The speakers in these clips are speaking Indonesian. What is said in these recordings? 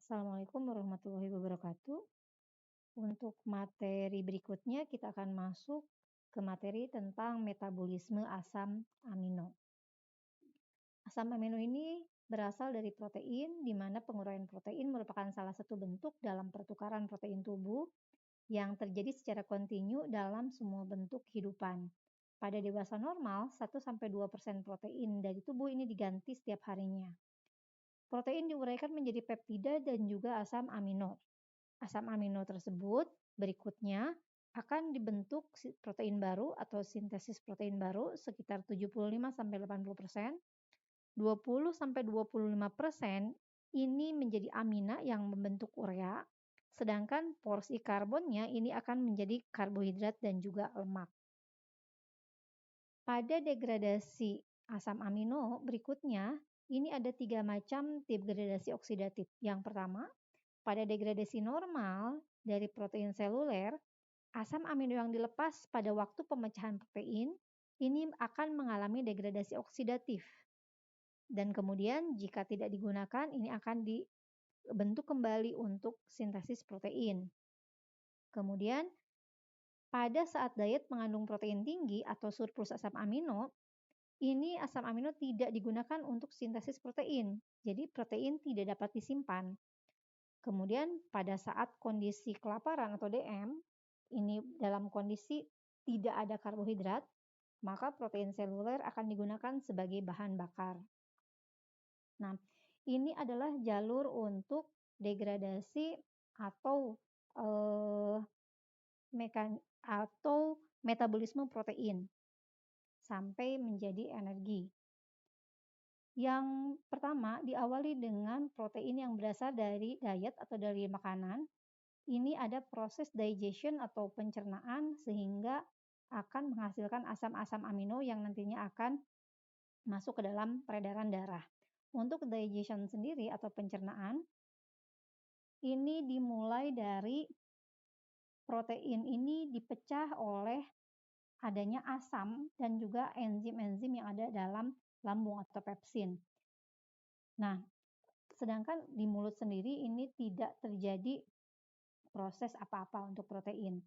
Assalamualaikum warahmatullahi wabarakatuh. Untuk materi berikutnya kita akan masuk ke materi tentang metabolisme asam amino. Asam amino ini berasal dari protein, di mana penguraian protein merupakan salah satu bentuk dalam pertukaran protein tubuh yang terjadi secara kontinu dalam semua bentuk kehidupan. Pada dewasa normal, 1-2% protein dari tubuh ini diganti setiap harinya. Protein diuraikan menjadi peptida dan juga asam amino. Asam amino tersebut berikutnya akan dibentuk protein baru atau sintesis protein baru sekitar 75-80%. 20-25% ini menjadi amina yang membentuk urea, sedangkan porsi karbonnya ini akan menjadi karbohidrat dan juga lemak. Pada degradasi asam amino berikutnya, ini ada 3 macam degradasi oksidatif. Yang pertama, pada degradasi normal dari protein seluler, asam amino yang dilepas pada waktu pemecahan protein ini akan mengalami degradasi oksidatif. Dan kemudian jika tidak digunakan, ini akan dibentuk kembali untuk sintesis protein. Kemudian pada saat diet mengandung protein tinggi atau surplus asam amino, ini asam amino tidak digunakan untuk sintesis protein. Jadi protein tidak dapat disimpan. Kemudian pada saat kondisi kelaparan atau DM, ini dalam kondisi tidak ada karbohidrat, maka protein seluler akan digunakan sebagai bahan bakar. Nah, ini adalah jalur untuk degradasi atau metabolisme protein sampai menjadi energi. Yang pertama diawali dengan protein yang berasal dari diet atau dari makanan. Ini ada proses digestion atau pencernaan sehingga akan menghasilkan asam-asam amino yang nantinya akan masuk ke dalam peredaran darah. Untuk digestion sendiri atau pencernaan, ini dimulai dari protein ini dipecah oleh adanya asam dan juga enzim-enzim yang ada dalam lambung atau pepsin. Nah, sedangkan di mulut sendiri ini tidak terjadi proses apa-apa untuk protein.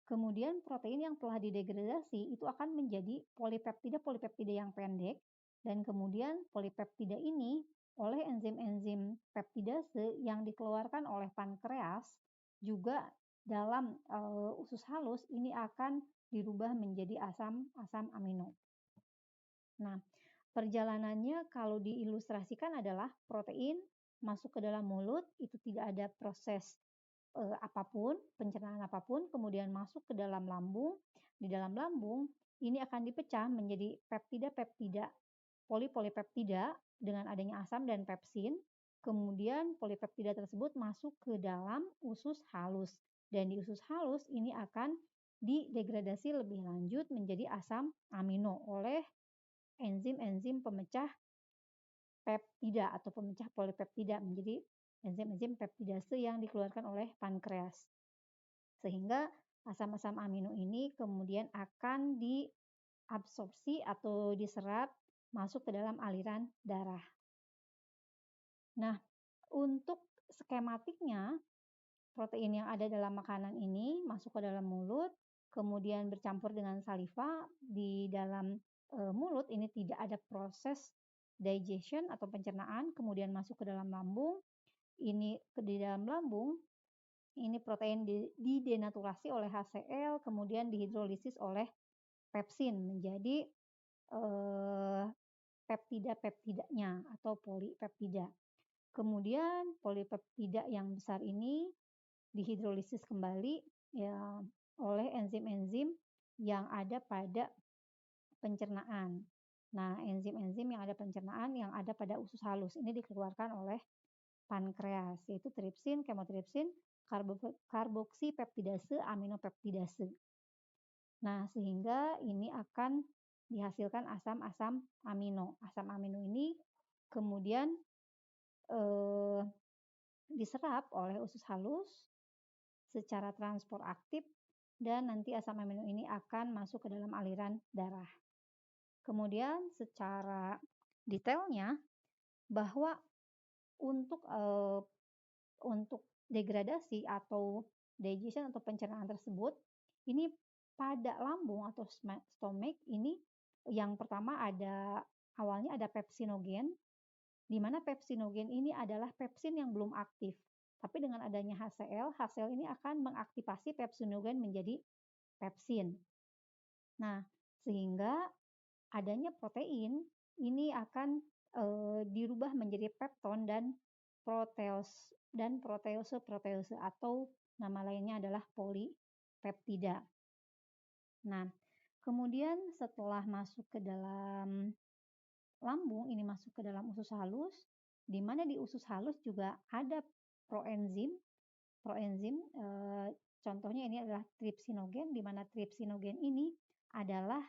Kemudian protein yang telah didegradasi itu akan menjadi polipeptida yang pendek, dan kemudian polipeptida ini oleh enzim-enzim peptidase yang dikeluarkan oleh pankreas juga dalam usus halus ini akan dirubah menjadi asam amino. Nah, perjalanannya kalau diilustrasikan adalah protein masuk ke dalam mulut, itu tidak ada proses apapun, pencernaan apapun, kemudian masuk ke dalam lambung. Di dalam lambung ini akan dipecah menjadi peptida-peptida, polipeptida dengan adanya asam dan pepsin. Kemudian polipeptida tersebut masuk ke dalam usus halus, dan di usus halus ini akan didegradasi lebih lanjut menjadi asam amino oleh enzim-enzim pemecah peptida atau pemecah polipeptida menjadi enzim-enzim peptidase yang dikeluarkan oleh pankreas. Sehingga asam-asam amino ini kemudian akan diabsorpsi atau diserap masuk ke dalam aliran darah. Nah, untuk skematiknya, protein yang ada dalam makanan ini masuk ke dalam mulut, kemudian bercampur dengan saliva di dalam mulut, ini tidak ada proses digestion atau pencernaan, kemudian masuk ke dalam lambung. Ini di dalam lambung, ini protein didenaturasi oleh HCl, kemudian dihidrolisis oleh pepsin menjadi peptida-peptidanya atau polipeptida. Kemudian polipeptida yang besar ini dihidrolisis kembali ya oleh enzim-enzim yang ada pada pencernaan. Nah, enzim-enzim yang ada pencernaan yang ada pada usus halus ini dikeluarkan oleh pankreas, yaitu tripsin, kemotripsin, karboksipeptidase, aminopeptidase. Nah, sehingga ini akan dihasilkan asam-asam amino. Asam amino ini kemudian diserap oleh usus halus secara transport aktif, dan nanti asam amino ini akan masuk ke dalam aliran darah. Kemudian secara detailnya bahwa untuk untuk degradasi atau digestion atau pencernaan tersebut, ini pada lambung atau stomach ini yang pertama awalnya ada pepsinogen, di mana pepsinogen ini adalah pepsin yang belum aktif. Tapi dengan adanya HCl, HCl ini akan mengaktifasi pepsinogen menjadi pepsin. Nah, sehingga adanya protein ini akan dirubah menjadi pepton dan proteose atau nama lainnya adalah polipeptida. Nah, kemudian setelah masuk ke dalam lambung, ini masuk ke dalam usus halus, di mana di usus halus juga ada proenzim. Contohnya ini adalah tripsinogen, di mana tripsinogen ini adalah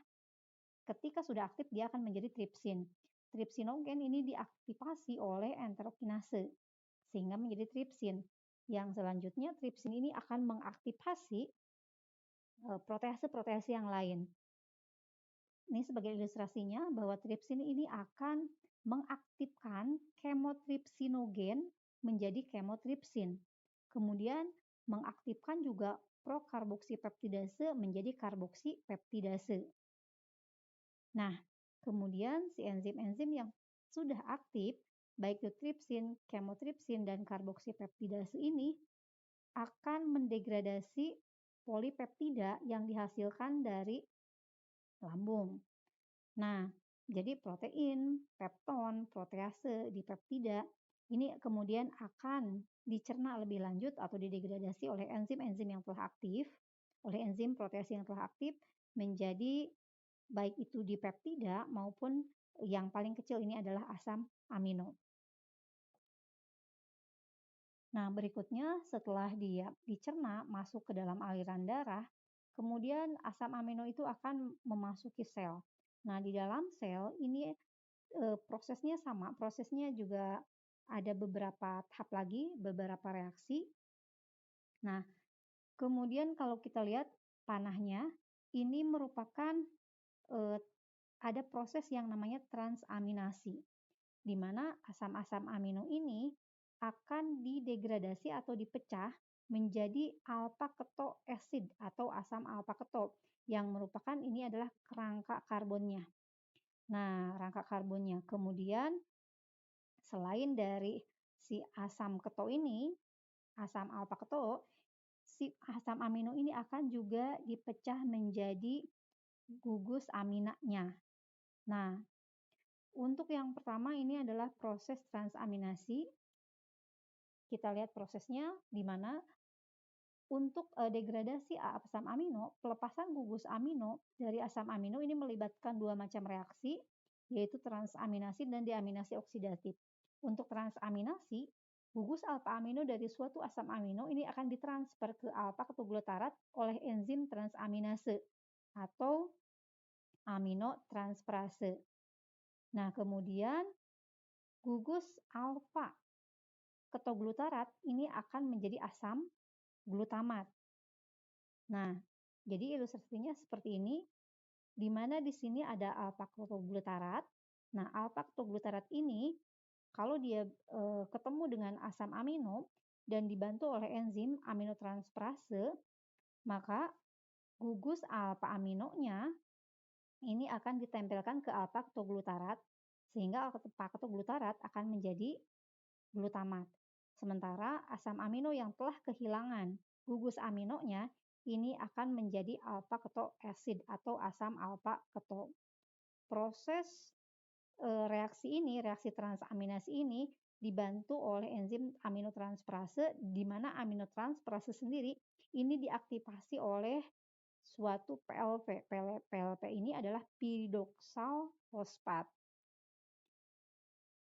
ketika sudah aktif dia akan menjadi tripsin. Tripsinogen ini diaktifasi oleh enterokinase sehingga menjadi tripsin. Yang selanjutnya tripsin ini akan mengaktifasi protease-protease yang lain. Ini sebagai ilustrasinya bahwa tripsin ini akan mengaktifkan kemotripsinogen menjadi kemotripsin. Kemudian mengaktifkan juga prokarboksipeptidase menjadi karboksipeptidase. Nah, kemudian si enzim-enzim yang sudah aktif, baik itu tripsin, kemotripsin, dan karboksipeptidase ini akan mendegradasi polipeptida yang dihasilkan dari lambung. Nah, jadi protein, pepton, protease di peptida ini kemudian akan dicerna lebih lanjut atau didegradasi oleh enzim-enzim yang telah aktif, oleh enzim protease yang telah aktif menjadi baik itu di peptida maupun yang paling kecil ini adalah asam amino. Nah, berikutnya setelah dia dicerna masuk ke dalam aliran darah, kemudian asam amino itu akan memasuki sel. Nah, di dalam sel ini prosesnya sama, prosesnya juga ada beberapa tahap lagi, beberapa reaksi. Nah, kemudian kalau kita lihat panahnya, ini merupakan ada proses yang namanya transaminasi, di mana asam-asam amino ini akan didegradasi atau dipecah menjadi alpha keto acid atau asam alpha keto yang merupakan ini adalah rangka karbonnya. Nah, rangka karbonnya. Kemudian selain dari si asam keto ini, asam alpha keto, si asam amino ini akan juga dipecah menjadi gugus aminanya. Nah, untuk yang pertama ini adalah proses transaminasi. Kita lihat prosesnya di mana untuk degradasi asam amino, pelepasan gugus amino dari asam amino ini melibatkan dua macam reaksi, yaitu transaminasi dan deaminasi oksidatif. Untuk transaminasi, gugus alfa amino dari suatu asam amino ini akan ditransfer ke alfa ketoglutarat oleh enzim transaminase atau aminotransferase. Nah, kemudian gugus alfa ketoglutarat ini akan menjadi asam glutamat. Nah, jadi ilustrasinya seperti ini, di mana di sini ada alfa ketoglutarat. Nah, alfa ketoglutarat ini kalau dia ketemu dengan asam amino dan dibantu oleh enzim aminotransferase, maka gugus alfa aminonya ini akan ditempelkan ke alfa ketoglutarat sehingga alfa ketoglutarat akan menjadi glutamat. Sementara asam amino yang telah kehilangan gugus aminonya ini akan menjadi alpha keto acid atau asam alpha keto. Proses reaksi ini, reaksi transaminasi ini dibantu oleh enzim aminotransferase di mana aminotransferase sendiri ini diaktifasi oleh suatu PLP. PLP ini adalah piridoksal fosfat.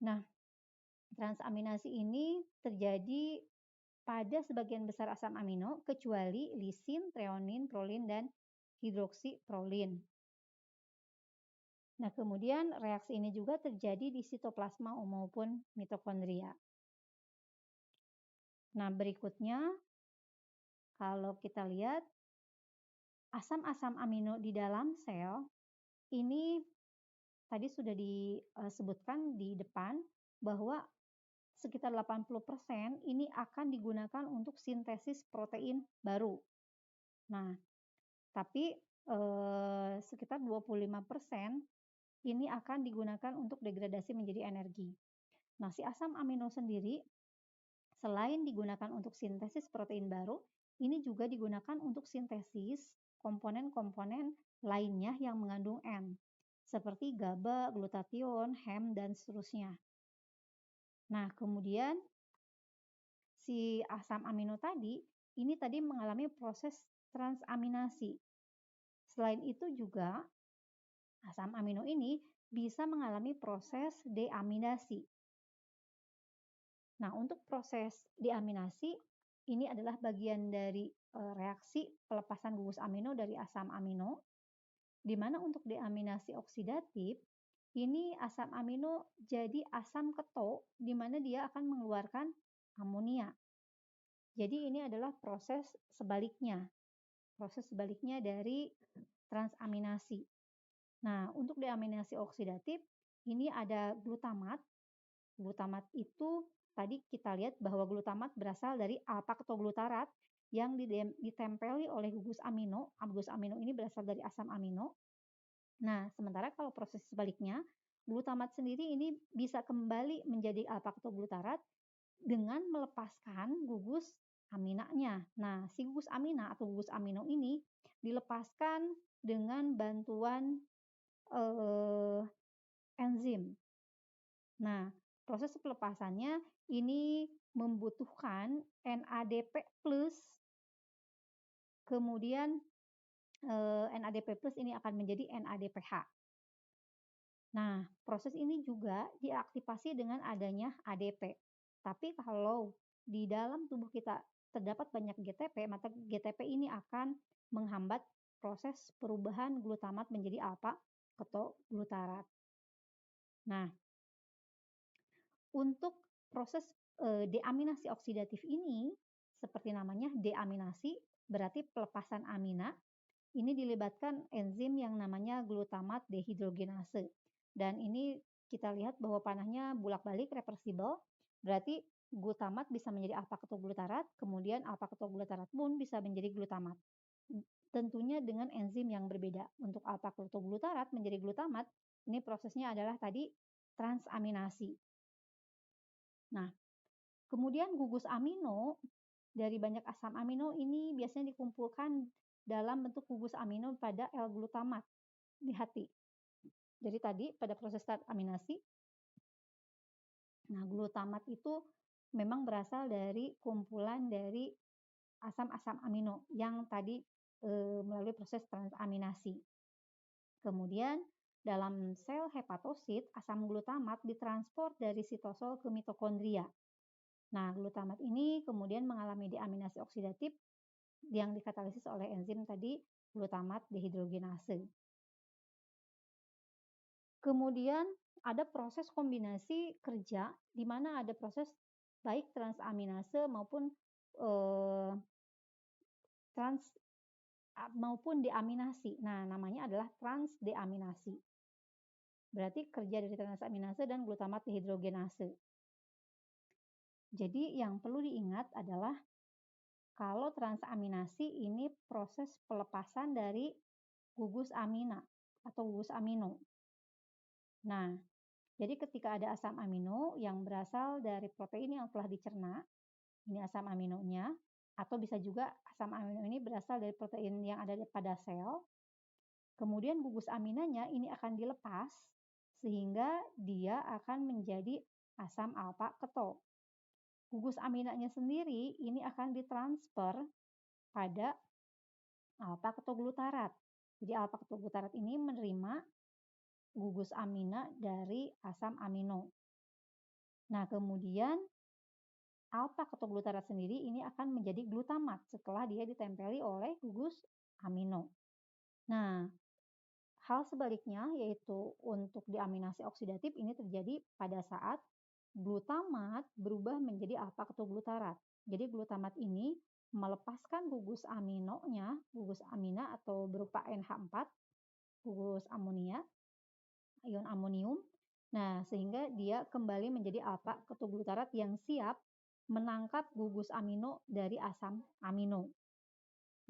Nah, transaminasi ini terjadi pada sebagian besar asam amino kecuali lisin, treonin, prolin, dan hidroksiprolin. Nah, kemudian reaksi ini juga terjadi di sitoplasma maupun mitokondria. Nah, berikutnya kalau kita lihat asam-asam amino di dalam sel ini tadi sudah disebutkan di depan bahwa sekitar 80% ini akan digunakan untuk sintesis protein baru. Nah, tapi sekitar 25% ini akan digunakan untuk degradasi menjadi energi. Nah, si asam amino sendiri selain digunakan untuk sintesis protein baru, ini juga digunakan untuk sintesis komponen-komponen lainnya yang mengandung N, seperti GABA, glutathione, HEM, dan seterusnya. Nah, kemudian si asam amino tadi, ini tadi mengalami proses transaminasi. Selain itu juga, asam amino ini bisa mengalami proses deaminasi. Nah, untuk proses deaminasi, ini adalah bagian dari reaksi pelepasan gugus amino dari asam amino, di mana untuk deaminasi oksidatif, ini asam amino jadi asam keto, di mana dia akan mengeluarkan amonia. Jadi ini adalah proses sebaliknya dari transaminasi. Nah, untuk deaminasi oksidatif, ini ada glutamat. Glutamat itu tadi kita lihat bahwa glutamat berasal dari alpha-ketoglutarat yang ditempeli oleh gugus amino. Gugus amino ini berasal dari asam amino. Nah, sementara kalau proses sebaliknya, glutamat sendiri ini bisa kembali menjadi alpha-ketoglutarat dengan melepaskan gugus aminanya. Nah, si gugus amina atau gugus amino ini dilepaskan dengan bantuan enzim. Nah, proses pelepasannya ini membutuhkan NADP+, kemudian NADP+ ini akan menjadi NADPH. Nah, proses ini juga diaktifasi dengan adanya ADP. Tapi kalau di dalam tubuh kita terdapat banyak GTP, maka GTP ini akan menghambat proses perubahan glutamat menjadi alpha-ketoglutarat. Nah, untuk proses deaminasi oksidatif ini, seperti namanya deaminasi, berarti pelepasan amina, ini dilibatkan enzim yang namanya glutamat dehidrogenase. Dan ini kita lihat bahwa panahnya bolak-balik reversibel, berarti glutamat bisa menjadi alpha-ketoglutarat, kemudian alpha-ketoglutarat pun bisa menjadi glutamat. Tentunya dengan enzim yang berbeda. Untuk alpha-ketoglutarat menjadi glutamat, ini prosesnya adalah tadi transaminasi. Nah, kemudian gugus amino dari banyak asam amino ini biasanya dikumpulkan dalam bentuk gugus amino pada L-glutamat di hati. Jadi tadi pada proses transaminasi, nah glutamat itu memang berasal dari kumpulan dari asam-asam amino yang tadi melalui proses transaminasi. Kemudian dalam sel hepatosit, asam glutamat ditransport dari sitosol ke mitokondria. Nah, glutamat ini kemudian mengalami deaminasi oksidatif yang dikatalisis oleh enzim tadi glutamat dehidrogenase. Kemudian ada proses kombinasi kerja di mana ada proses baik transaminase maupun maupun deaminasi. Nah, namanya adalah transdeaminasi. Berarti kerja dari transaminase dan glutamat dehidrogenase. Jadi yang perlu diingat adalah kalau transaminasi ini proses pelepasan dari gugus amina atau gugus amino. Nah, jadi ketika ada asam amino yang berasal dari protein yang telah dicerna, ini asam aminonya, atau bisa juga asam amino ini berasal dari protein yang ada pada sel, kemudian gugus aminanya ini akan dilepas sehingga dia akan menjadi asam alpha-keto. Gugus aminanya sendiri ini akan ditransfer pada alpha-ketoglutarat. Jadi alpha-ketoglutarat ini menerima gugus amina dari asam amino. Nah, kemudian alpha-ketoglutarat sendiri ini akan menjadi glutamat setelah dia ditempeli oleh gugus amino. Nah, hal sebaliknya yaitu untuk deaminasi oksidatif ini terjadi pada saat glutamat berubah menjadi alpha-ketoglutarat. Jadi glutamat ini melepaskan gugus aminonya, gugus amina atau berupa NH4, gugus amonia, ion amonium. Nah, sehingga dia kembali menjadi alfa ketoglutarat yang siap menangkap gugus amino dari asam amino.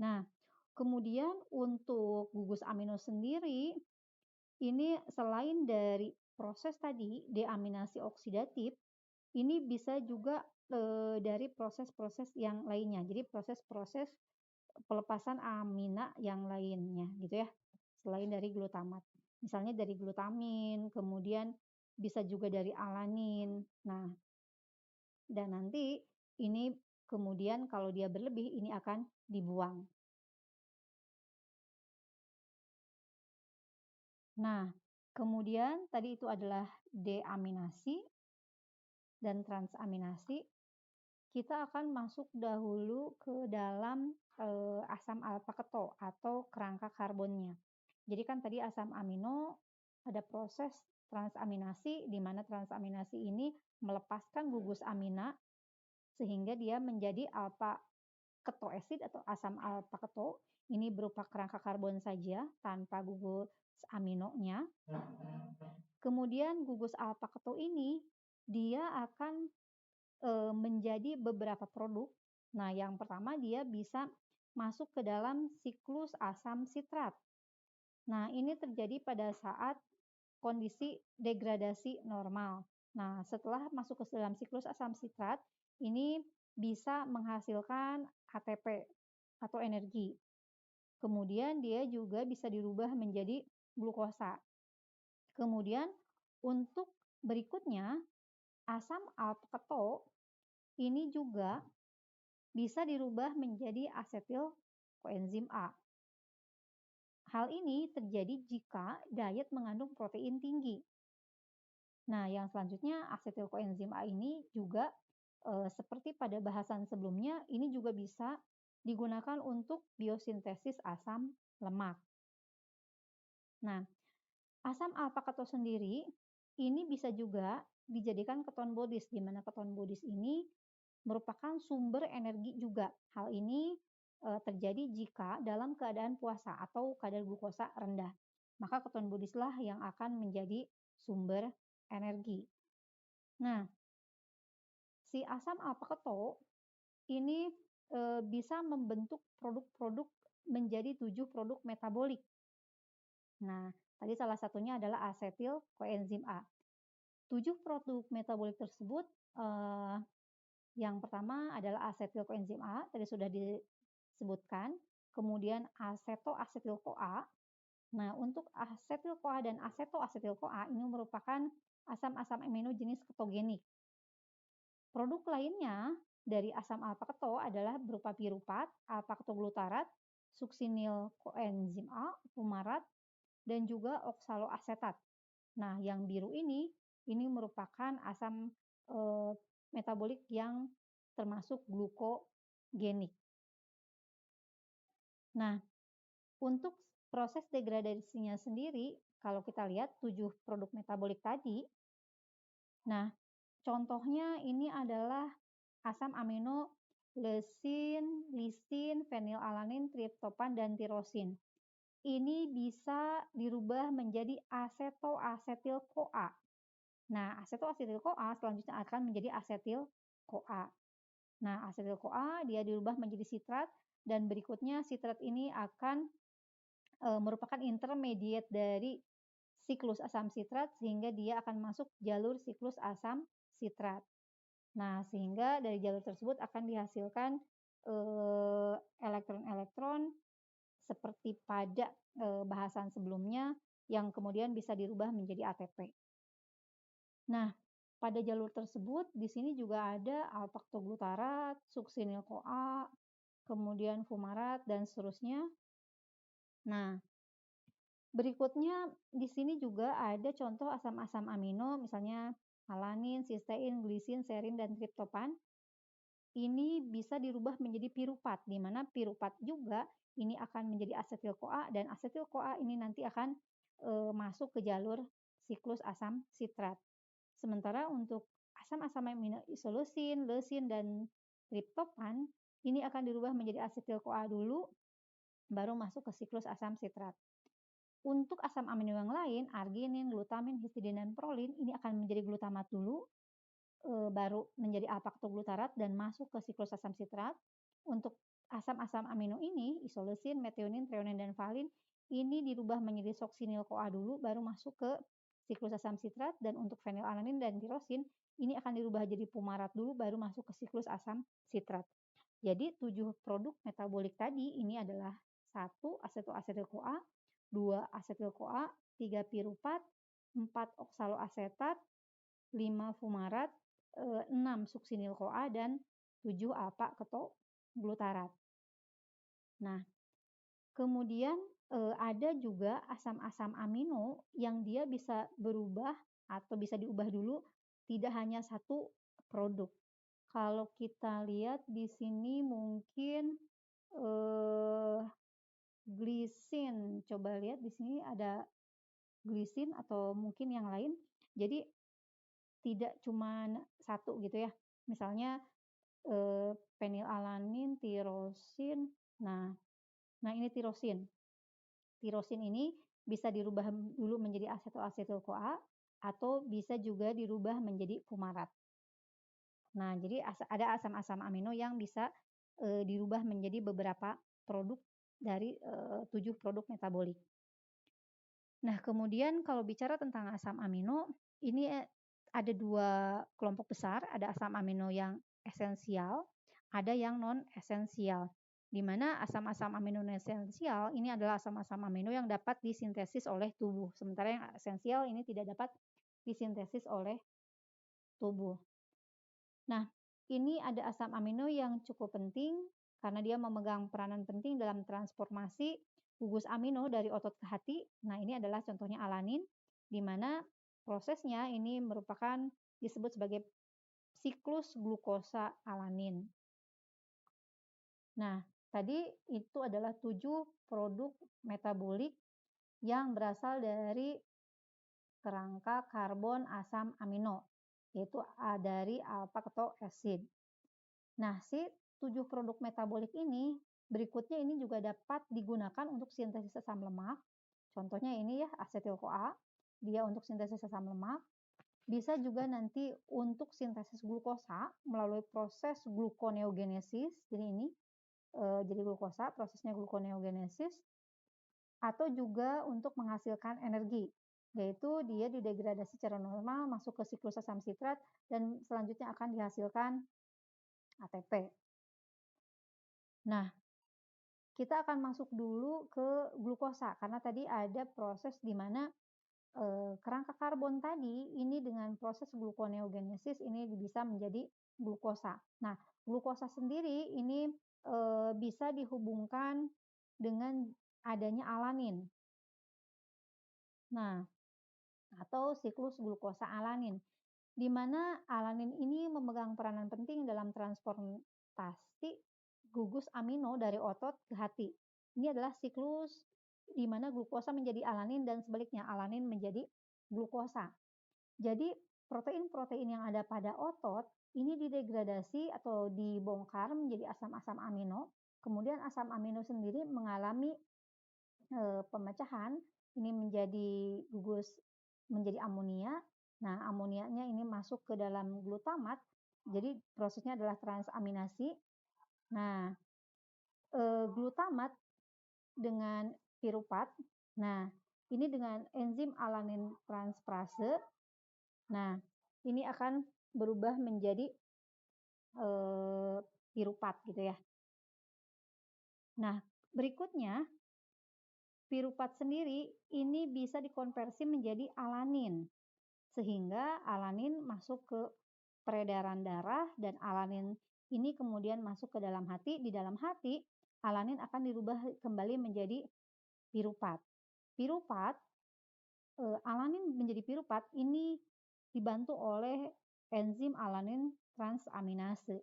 Nah, kemudian untuk gugus amino sendiri, ini selain dari proses tadi deaminasi oksidatif, ini bisa juga dari proses-proses yang lainnya. Jadi proses-proses pelepasan amina yang lainnya gitu ya, selain dari glutamat. Misalnya dari glutamin, kemudian bisa juga dari alanin. Nah, dan nanti ini kemudian kalau dia berlebih ini akan dibuang. Nah, kemudian tadi itu adalah deaminasi dan transaminasi. Kita akan masuk dahulu ke dalam asam alfa keto atau kerangka karbonnya. Jadi kan tadi asam amino ada proses transaminasi di mana transaminasi ini melepaskan gugus amina sehingga dia menjadi alfa ketoasid atau asam alfa keto. Ini berupa kerangka karbon saja tanpa gugus aminonya. Kemudian gugus alfa keto ini dia akan menjadi beberapa produk. Nah, yang pertama dia bisa masuk ke dalam siklus asam sitrat. Nah, ini terjadi pada saat kondisi degradasi normal. Nah, setelah masuk ke dalam siklus asam sitrat, ini bisa menghasilkan ATP atau energi. Kemudian dia juga bisa dirubah menjadi glukosa. Kemudian untuk berikutnya, asam alfa keto ini juga bisa dirubah menjadi asetil koenzim A. Hal ini terjadi jika diet mengandung protein tinggi. Nah, yang selanjutnya asetil koenzim A ini juga seperti pada bahasan sebelumnya, ini juga bisa digunakan untuk biosintesis asam lemak. Nah, asam alfa keto sendiri ini bisa juga dijadikan keton bodies, di mana keton bodies ini merupakan sumber energi juga. Hal ini terjadi jika dalam keadaan puasa atau kadar glukosa rendah. Maka keton bodies lah yang akan menjadi sumber energi. Nah, si asam alfa keto ini bisa membentuk produk-produk menjadi 7 produk metabolik. Nah, tadi salah satunya adalah asetil koenzim A. 7 produk metabolik tersebut yang pertama adalah asetil koenzim A, tadi sudah disebutkan. Kemudian asetoasetil-CoA. Nah, untuk asetil-CoA dan asetoasetil-CoA ini merupakan asam-asam amino jenis ketogenik. Produk lainnya dari asam alfa keto adalah berupa piruvat, alfa ketoglutarat, suksinil koenzim A, fumarat, dan juga oksaloasetat. Nah, yang biru ini merupakan asam metabolik yang termasuk glukogenik. Nah, untuk proses degradasinya sendiri, kalau kita lihat 7 produk metabolik tadi, nah contohnya ini adalah asam amino leusin, lisin, fenilalanin, triptopan, dan tirosin. Ini bisa dirubah menjadi asetoasetil-CoA. Nah, asetoasetil-CoA selanjutnya akan menjadi asetil-CoA. Nah, asetil-CoA dia dirubah menjadi sitrat dan berikutnya sitrat ini akan merupakan intermediate dari siklus asam sitrat sehingga dia akan masuk jalur siklus asam sitrat. Nah, sehingga dari jalur tersebut akan dihasilkan elektron-elektron seperti pada bahasan sebelumnya yang kemudian bisa dirubah menjadi ATP. Nah, pada jalur tersebut di sini juga ada alfa ketoglutarat, suksinil-CoA, kemudian fumarat dan seterusnya. Nah, berikutnya di sini juga ada contoh asam-asam amino misalnya alanin, sistein, glisin, serin, dan triptopan. Ini bisa dirubah menjadi piruvat, di mana piruvat juga ini akan menjadi asetil-CoA dan asetil-CoA ini nanti akan masuk ke jalur siklus asam sitrat. Sementara untuk asam-asam amino isoleusin, leusin, dan triptopan ini akan dirubah menjadi asetil-CoA dulu, baru masuk ke siklus asam sitrat. untuk asam amino yang lain, arginin, glutamin, histidin, dan prolin, ini akan menjadi glutamat dulu, baru menjadi alfa-ketogglutarat dan masuk ke siklus asam sitrat. Untuk asam-asam amino ini, isoleusin, metionin, treonin, dan valin, ini dirubah menjadi suksinil-CoA dulu, baru masuk ke siklus asam sitrat. Dan untuk fenilalanin dan tirosin, ini akan dirubah jadi fumarat dulu, baru masuk ke siklus asam sitrat. Jadi 7 produk metabolik tadi ini adalah 1 asetoasetil-CoA, 2 asetil-CoA, 3 piruvat, 4 oksaloasetat, 5 fumarat, 6 suksinil-CoA, dan 7 alfa-ketogglutarat. Nah, kemudian ada juga asam-asam amino yang dia bisa berubah atau bisa diubah dulu, tidak hanya satu produk. Kalau kita lihat di sini mungkin glisin, coba lihat di sini ada glisin atau mungkin yang lain. Jadi tidak cuma satu gitu ya. Misalnya fenilalanin, tirosin. Nah ini tirosin. Tirosin ini bisa dirubah dulu menjadi asetoasetil-CoA atau bisa juga dirubah menjadi fumarat. Nah, jadi ada asam-asam amino yang bisa dirubah menjadi beberapa produk dari 7 produk metabolik. Nah, kemudian kalau bicara tentang asam amino, ini ada 2 kelompok besar, ada asam amino yang esensial, ada yang non-esensial. Di mana asam-asam amino non-esensial ini adalah asam-asam amino yang dapat disintesis oleh tubuh, sementara yang esensial ini tidak dapat disintesis oleh tubuh. Nah, ini ada asam amino yang cukup penting karena dia memegang peranan penting dalam transformasi gugus amino dari otot ke hati. Nah, ini adalah contohnya alanin, di mana prosesnya ini merupakan disebut sebagai siklus glukosa alanin. Nah, tadi itu adalah 7 produk metabolik yang berasal dari kerangka karbon asam amino, yaitu dari alfa-keto acid. Nah, si 7 produk metabolik ini berikutnya ini juga dapat digunakan untuk sintesis asam lemak. Contohnya ini ya, asetil-CoA, dia untuk sintesis asam lemak. Bisa juga nanti untuk sintesis glukosa melalui proses gluconeogenesis. Jadi ini jadi glukosa, prosesnya gluconeogenesis. Atau juga untuk menghasilkan energi, yaitu dia didegradasi secara normal masuk ke siklus asam sitrat dan selanjutnya akan dihasilkan ATP. Nah, kita akan masuk dulu ke glukosa karena tadi ada proses di mana kerangka karbon tadi ini dengan proses gluconeogenesis ini bisa menjadi glukosa. Nah, glukosa sendiri ini bisa dihubungkan dengan adanya alanin. Nah, atau siklus glukosa alanin, di mana alanin ini memegang peranan penting dalam transportasi gugus amino dari otot ke hati. Ini adalah siklus di mana glukosa menjadi alanin dan sebaliknya alanin menjadi glukosa. Jadi protein-protein yang ada pada otot ini didegradasi atau dibongkar menjadi asam-asam amino. Kemudian asam amino sendiri mengalami pemecahan, ini menjadi gugus menjadi amonia. Nah, amonianya ini masuk ke dalam glutamat. Jadi prosesnya adalah transaminasi. Nah, glutamat dengan piruvat. Nah, ini dengan enzim alanin transferase. Nah, ini akan berubah menjadi piruvat gitu ya. Nah, berikutnya piruvat sendiri ini bisa dikonversi menjadi alanin. Sehingga alanin masuk ke peredaran darah dan alanin ini kemudian masuk ke dalam hati. Di dalam hati, alanin akan dirubah kembali menjadi piruvat. Piruvat, alanin menjadi piruvat ini dibantu oleh enzim alanin transaminase.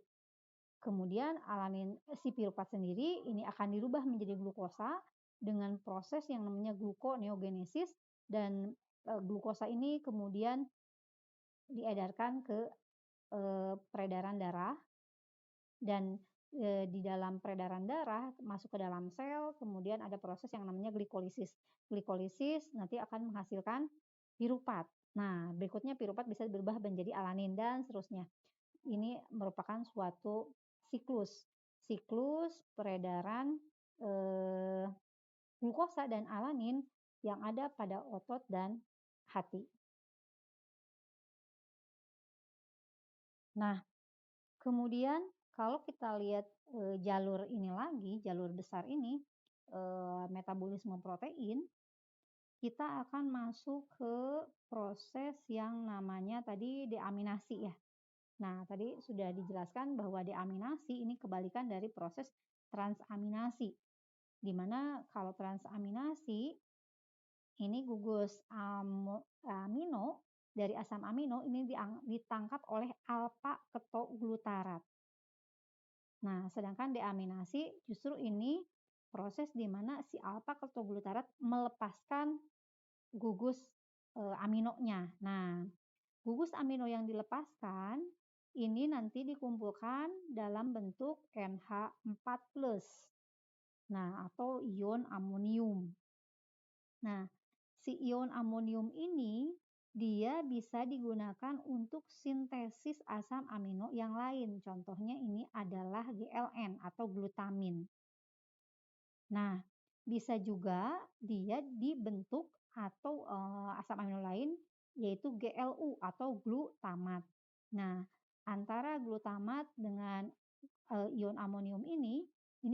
Kemudian alanin si piruvat sendiri ini akan dirubah menjadi glukosa dengan proses yang namanya gluconeogenesis dan glukosa ini kemudian diedarkan ke peredaran darah dan di dalam peredaran darah, masuk ke dalam sel, kemudian ada proses yang namanya glikolisis. Glikolisis nanti akan menghasilkan pirupat. Nah, berikutnya pirupat bisa berubah menjadi alanin dan seterusnya. Ini merupakan suatu siklus. Siklus peredaran eh, glukosa dan alanin yang ada pada otot dan hati. Nah, kemudian kalau kita lihat jalur ini lagi, jalur besar ini, metabolisme protein, kita akan masuk ke proses yang namanya tadi deaminasi ya. Nah, tadi sudah dijelaskan bahwa deaminasi ini kebalikan dari proses transaminasi. Di mana kalau transaminasi ini gugus amino dari asam amino ini ditangkap oleh alfa ketoglutarat. Nah, sedangkan deaminasi justru ini proses di mana si alfa ketoglutarat melepaskan gugus aminonya. Nah, gugus amino yang dilepaskan ini nanti dikumpulkan dalam bentuk NH4+. Nah, atau ion amonium. Nah, si ion amonium ini dia bisa digunakan untuk sintesis asam amino yang lain. Contohnya ini adalah GLN atau glutamin. Nah, bisa juga dia dibentuk atau asam amino lain yaitu GLU atau glutamat. Nah, antara glutamat dengan ion amonium ini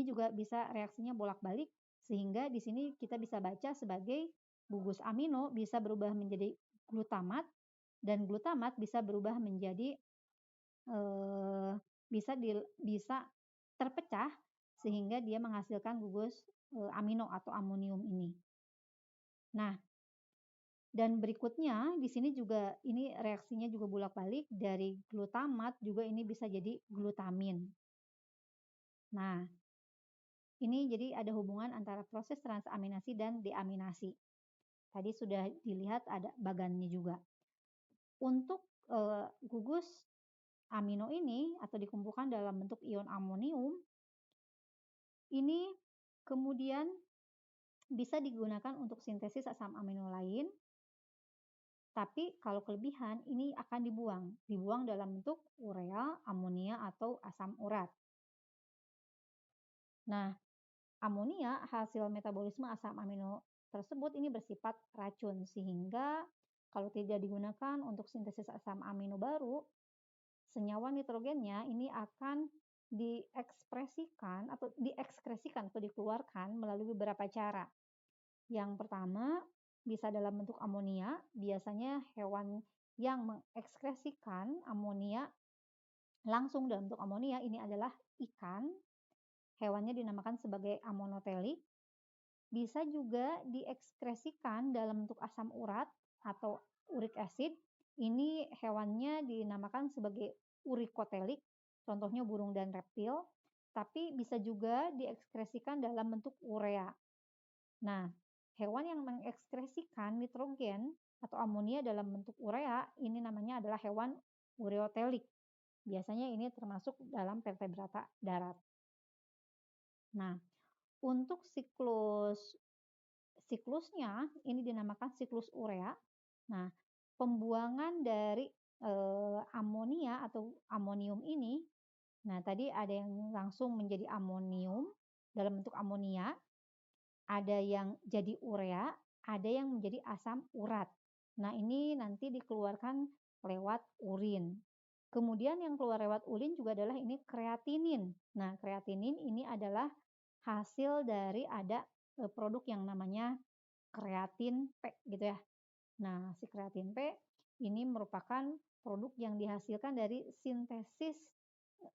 juga bisa reaksinya bolak-balik sehingga di sini kita bisa baca sebagai gugus amino bisa berubah menjadi glutamat dan glutamat bisa berubah menjadi bisa terpecah sehingga dia menghasilkan gugus amino atau amonium ini. Nah, dan berikutnya di sini juga ini reaksinya juga bolak-balik dari glutamat juga ini bisa jadi glutamin. Nah, ini jadi ada hubungan antara proses transaminasi dan deaminasi. Tadi sudah dilihat ada bagannya juga. Untuk gugus amino ini atau dikumpulkan dalam bentuk ion amonium, ini kemudian bisa digunakan untuk sintesis asam amino lain, tapi kalau kelebihan ini akan dibuang dalam bentuk urea, amonia, atau asam urat. Nah, amonia hasil metabolisme asam amino tersebut ini bersifat racun sehingga kalau tidak digunakan untuk sintesis asam amino baru, senyawa nitrogennya ini akan diekskresikan atau dikeluarkan melalui beberapa cara. Yang pertama, bisa dalam bentuk amonia. Biasanya hewan yang mengekskresikan amonia langsung dalam bentuk amonia ini adalah ikan. Hewannya dinamakan sebagai amonotelik. Bisa juga diekskresikan dalam bentuk asam urat atau uric acid. Ini hewannya dinamakan sebagai urikotelik, contohnya burung dan reptil. Tapi bisa juga diekskresikan dalam bentuk urea. Nah, hewan yang mengekskresikan nitrogen atau amonia dalam bentuk urea ini namanya adalah hewan ureotelik. Biasanya ini termasuk dalam vertebrata darat. Nah, untuk siklusnya ini dinamakan siklus urea. Nah, pembuangan dari amonia atau amonium ini, nah tadi ada yang langsung menjadi amonium dalam bentuk amonia, ada yang jadi urea, ada yang menjadi asam urat. Nah, ini nanti dikeluarkan lewat urin. Kemudian yang keluar lewat urin juga adalah ini kreatinin. Nah, kreatinin ini adalah hasil dari ada produk yang namanya kreatin P gitu ya. Nah, si kreatin P ini merupakan produk yang dihasilkan dari sintesis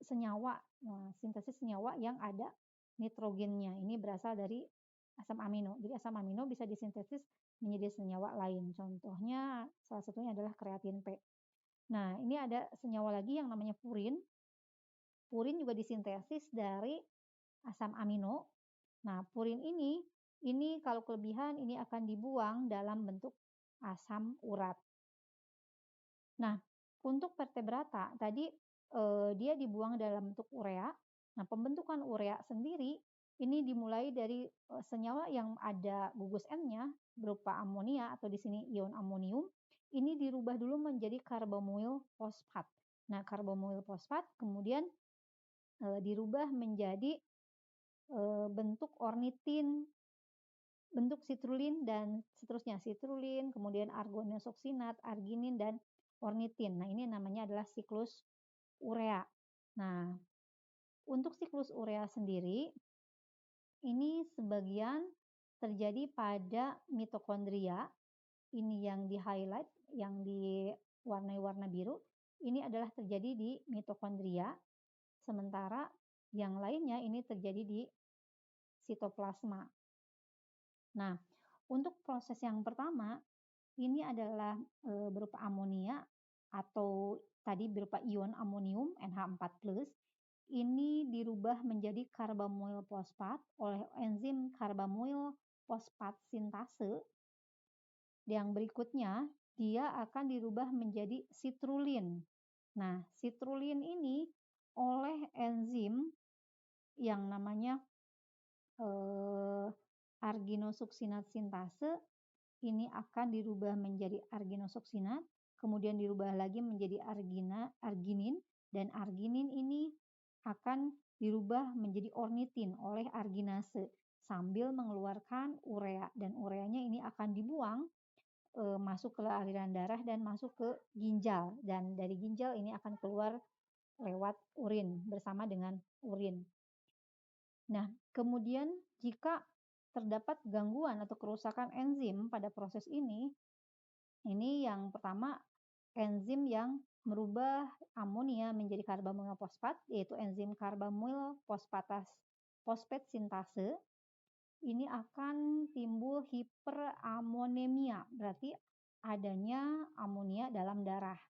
senyawa. Nah, sintesis senyawa yang ada nitrogennya. Ini berasal dari asam amino. Jadi asam amino bisa disintesis menjadi senyawa lain. Contohnya salah satunya adalah kreatin P. Nah, ini ada senyawa lagi yang namanya purin. Purin juga disintesis dari asam amino. Nah, purin ini kalau kelebihan ini akan dibuang dalam bentuk asam urat. Nah, untuk vertebrata tadi dia dibuang dalam bentuk urea. Nah, pembentukan urea sendiri ini dimulai dari senyawa yang ada gugus N-nya berupa amonia atau di sini ion amonium, ini dirubah dulu menjadi karbamyl fosfat. Nah, karbamyl fosfat kemudian dirubah menjadi bentuk ornitin, bentuk sitrulin dan seterusnya. Sitrulin, kemudian argonosoksinat, arginin dan ornitin. Nah, ini namanya adalah siklus urea. Nah, untuk siklus urea sendiri ini sebagian terjadi pada mitokondria. Ini yang di-highlight, yang diwarnai warna biru. Ini adalah terjadi di mitokondria. Sementara yang lainnya ini terjadi di sitoplasma. Nah, untuk proses yang pertama ini adalah berupa amonia atau tadi berupa ion amonium NH4+. Ini dirubah menjadi karbamyl fosfat oleh enzim karbamyl fosfat sintase. Yang berikutnya dia akan dirubah menjadi sitrulin. Nah, sitrulin ini oleh enzim yang namanya arginosuksinat sintase ini akan dirubah menjadi arginosuksinat, kemudian dirubah lagi menjadi arginin, dan arginin ini akan dirubah menjadi ornitin oleh arginase sambil mengeluarkan urea, dan ureanya ini akan dibuang masuk ke aliran darah dan masuk ke ginjal, dan dari ginjal ini akan keluar lewat urin bersama dengan urin. Nah, kemudian jika terdapat gangguan atau kerusakan enzim pada proses ini yang pertama enzim yang merubah amonia menjadi karbamyl fosfat, yaitu enzim karbamyl fosfat sintase. Ini akan timbul hiperamonemia, berarti adanya amonia dalam darah.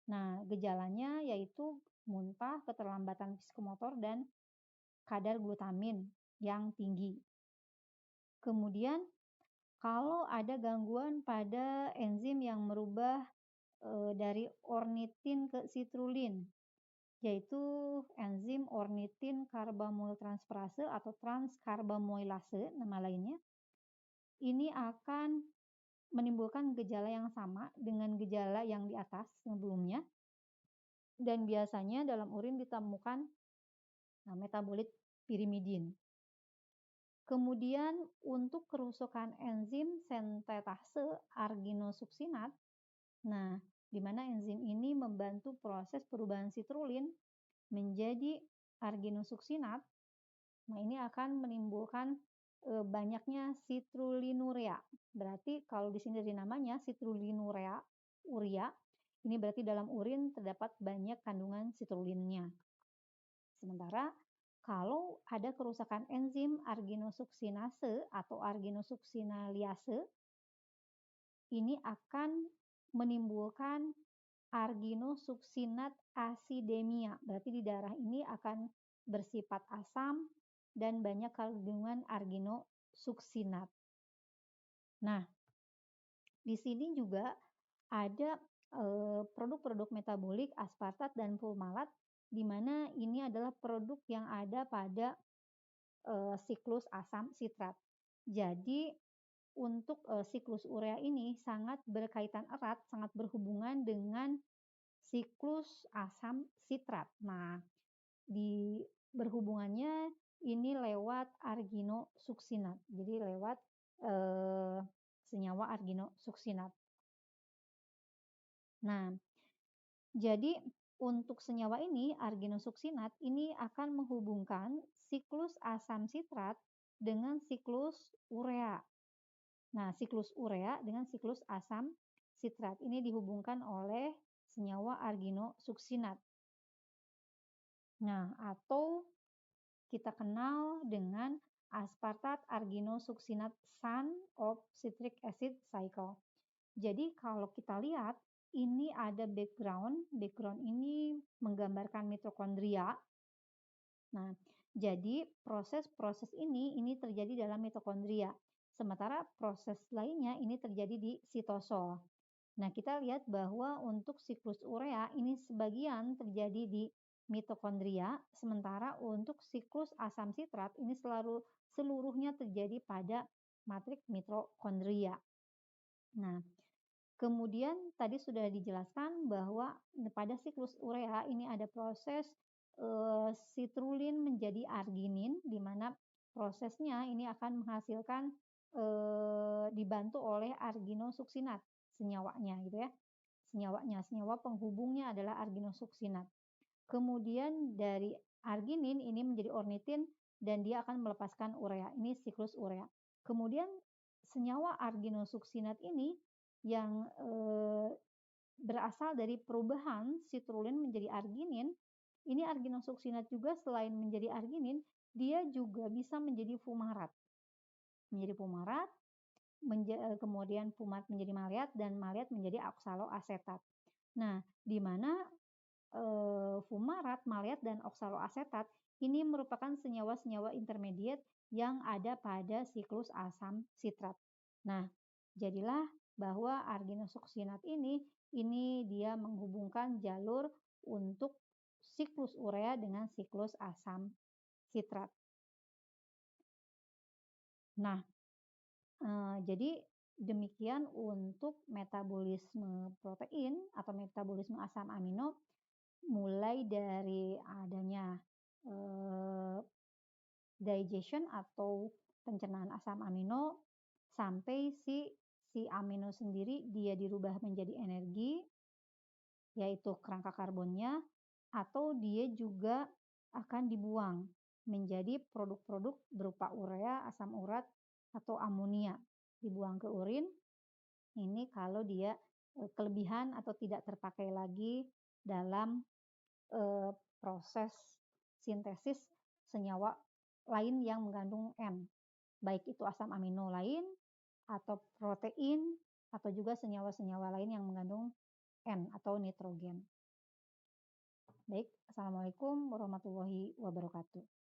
Nah, gejalanya yaitu muntah, keterlambatan psikomotor, dan kadar glutamin yang tinggi. Kemudian kalau ada gangguan pada enzim yang merubah dari ornitin ke sitrulin, yaitu enzim ornitin karbamyltransferase atau transkarbamylase nama lainnya, ini akan menimbulkan gejala yang sama dengan gejala yang di atas sebelumnya, dan biasanya dalam urin ditemukan metabolit pirimidin. Kemudian untuk kerusakan enzim sentetase arginosuksinat, nah di mana enzim ini membantu proses perubahan sitrulin menjadi arginosuksinat. Nah, ini akan menimbulkan banyaknya sitrulinurea. Berarti kalau di sini dari namanya sitrulinurea, urea, ini berarti dalam urin terdapat banyak kandungan sitrulinnya. Sementara kalau ada kerusakan enzim arginosuksinase atau arginosuksinaliase, ini akan menimbulkan arginosuksinat asidemia. Berarti di darah ini akan bersifat asam dan banyak kandungan arginosuksinat. Nah, di sini juga ada produk-produk metabolik aspartat dan fulmalat, di mana ini adalah produk yang ada pada siklus asam sitrat. Jadi untuk siklus urea ini sangat berkaitan erat, sangat berhubungan dengan siklus asam sitrat. Nah, di berhubungannya ini lewat arginosuksinat. Jadi lewat senyawa arginosuksinat. Nah, jadi untuk senyawa ini, arginosuksinat, ini akan menghubungkan siklus asam sitrat dengan siklus urea. Nah, siklus urea dengan siklus asam sitrat ini dihubungkan oleh senyawa arginosuksinat. Nah, atau kita kenal dengan aspartat arginosuksinat SAN of citric acid cycle. Jadi kalau kita lihat ini ada background ini menggambarkan mitokondria. Nah, jadi proses-proses ini terjadi dalam mitokondria. Sementara proses lainnya ini terjadi di sitosol. Nah, kita lihat bahwa untuk siklus urea ini sebagian terjadi di mitokondria, sementara untuk siklus asam sitrat ini seluruhnya terjadi pada matriks mitokondria. Nah, kemudian tadi sudah dijelaskan bahwa pada siklus urea ini ada proses sitrulin menjadi arginin, di mana prosesnya ini akan menghasilkan dibantu oleh arginosuksinat senyawanya gitu ya. Senyawa penghubungnya adalah arginosuksinat. Kemudian dari arginin ini menjadi ornitin dan dia akan melepaskan urea. Ini siklus urea. Kemudian senyawa arginosuksinat ini yang berasal dari perubahan sitrulin menjadi arginin, ini arginosuksinat juga selain menjadi arginin, dia juga bisa menjadi fumarat. Menjadi fumarat, kemudian fumarat menjadi maleat, dan maleat menjadi oksaloasetat. Nah, di mana fumarat, maleat, dan oksaloasetat ini merupakan senyawa-senyawa intermediate yang ada pada siklus asam sitrat. Nah, jadilah bahwa arginosuksinat ini dia menghubungkan jalur untuk siklus urea dengan siklus asam sitrat. Nah, jadi demikian untuk metabolisme protein atau metabolisme asam amino, mulai dari adanya digestion atau pencernaan asam amino sampai si amino sendiri dia dirubah menjadi energi, yaitu kerangka karbonnya, atau dia juga akan dibuang menjadi produk-produk berupa urea, asam urat, atau amonia, dibuang ke urin. Ini kalau dia kelebihan atau tidak terpakai lagi dalam proses sintesis senyawa lain yang mengandung N, baik itu asam amino lain atau protein atau juga senyawa-senyawa lain yang mengandung N atau nitrogen. Baik, Assalamualaikum warahmatullahi wabarakatuh.